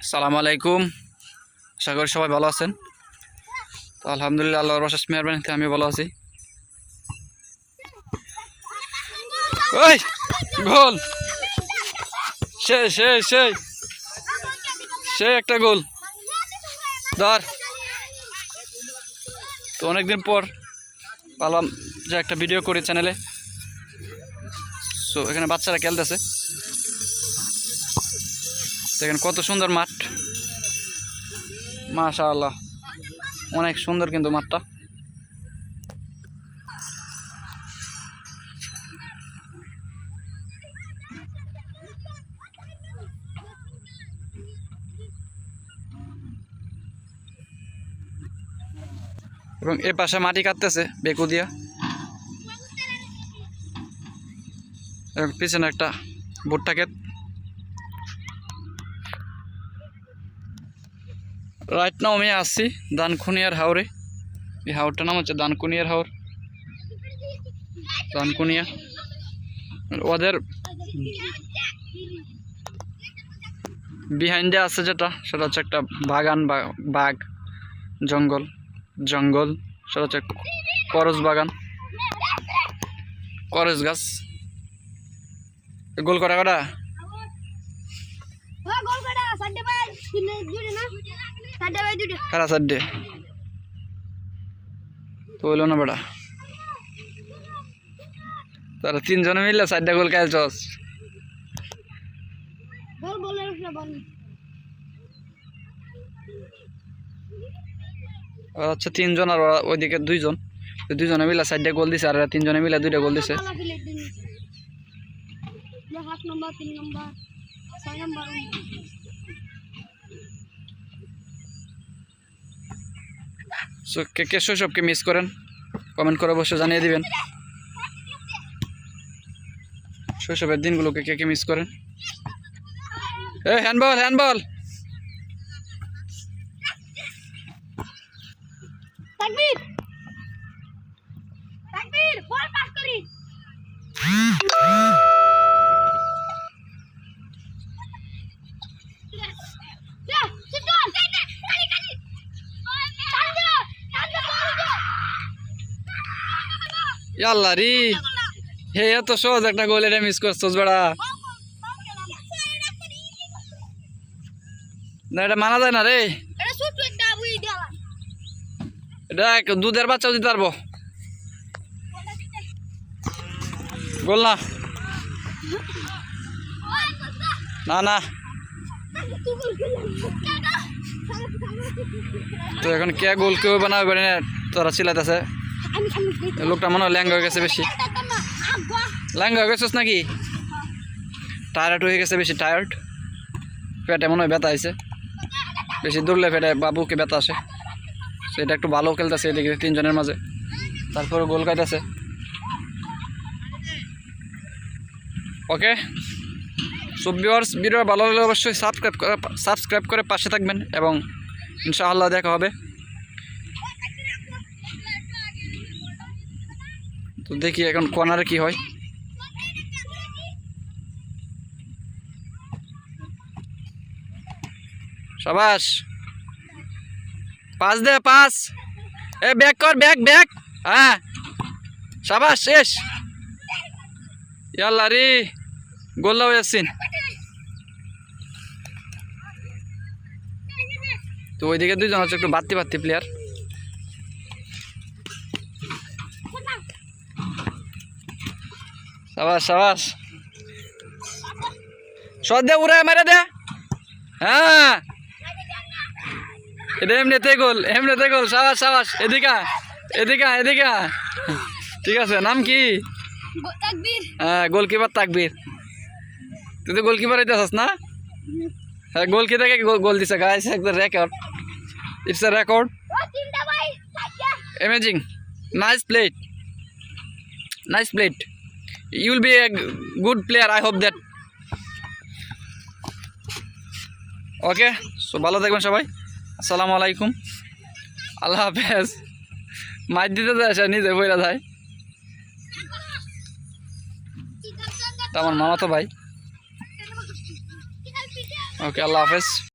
আসসালামু আলাইকুম। আশা করি সবাই ভালো আছেন। তো আলহামদুলিল্লাহ, আল্লাহর অশেষ মেহেরবানিতে আমি ভালো আছি। ওই গোল, সে সে সে সে একটা গোল ধর। তো অনেকদিন পর পারলাম যে একটা ভিডিও করি চ্যানেলে। সো এখানে বাচ্চারা খেলতেছে, দেখেন কত সুন্দর মাঠ, মাশাআল্লাহ অনেক সুন্দর কিন্তু মাঠটা। এবং এ পাশে মাটি কাটতেছে বেকু দিয়া, এবং পিছনে একটা ভুট্টা ক্ষেত। রাইট নাও আমি আসছি দানকুনিয়ার হাওরে। এই হাওরটার নাম হচ্ছে দানকুনিয়ার হাওর, দানকুনিয়া। ওদের বিহাইন্ডে আছে যেটা, সেটা হচ্ছে একটা বাগান বা বাগ, জঙ্গল জঙ্গল। সেটা হচ্ছে করজ বাগান, করজ গাছ। গোল করা কটা খারা সাড্ডে তো হইল না বেটা। তারা তিনজনে মিললে 4টা গোল খেলছস। ওরা হচ্ছে 3 জন আর ওইদিকে 2 জন। দুজনে মিলে 4টা গোল দিছে, আর 3 জনে মিলে 2টা গোল দিছে। সো কে কে শৈশবকে মিস করেন কমেন্ট করে অবশ্যই জানিয়ে দিবেন। শৈশবের দিনগুলোকে কে কে মিস করেন। Handball handball. ইয়াল্লা রে, হে এত সহজ একটা গোল, এটা মিস করছস বেড়া। না এটা মানা যায় না রে, এটা দুধের বাচ্চাও দিতে পারবো। গোল না, না না। তো এখন কে গোল কেউ বানাবে পারে না, তোরা চিল্লাইতেছে। লোকটা মনে হয় ল্যাঙ্গা হয়ে গেছে বেশি। ল্যাঙ্গা হয়ে গেছিস নাকি? টায়ার্ড হয়ে গেছে বেশি, টায়ার্ড। পেটে মনে হয় ব্যথা আছে, বেশি দৌড়লে পেটে বাবুকে ব্যথা আসে। সেটা একটু ভালো খেলতেছে এদিকে 3 জনের মাঝে, তারপরে গোল খাইতেছে। ওকে, সো ভিউয়ার্স, ভিডিও ভালো লাগলে অবশ্যই সাবস্ক্রাইব করে পাশে থাকবেন, এবং ইনশাআল্লাহ দেখা হবে। তো দেখি এখন কর্নারে কি হয়। শাবাশ, পাস দে পাস। ব্যাক কর, ব্যাক ব্যাক। হ্যাঁ শাবাশ, শেষ। ইয়াল্লা রে, গোল লাও ইয়াসিন। তো ওইদিকে 2 জন হচ্ছে একটু বাড়তি বাড়তি প্লেয়ার। শাবাশ শাবাশ, শট দে, উড়ে মেরে দে। হ্যাঁ এটা এমনিতে গোল, এমনিতে গোল। শাবাশ শাবাশ, এদিকে এদিকে এদিকে। ঠিক আছে, নাম কি? হ্যাঁ, গোলকিপার তাকবীর। তুই তো গোলকিপার হইতেছস না? হ্যাঁ, গোলকি থেকে গোল দিছে গাইস, একটা record. It's a record. Amazing, nice plate, nice plate. You will be a good player, I hope that. Okay, so ভালো থাকবেন সবাই। আসসালামু আলাইকুম, আল্লাহ হাফেজ। মাছ দিতে যায় সে নিজে বইরা যায়, আমার মামা তো ভাই। ওকে, আল্লাহ হাফেজ।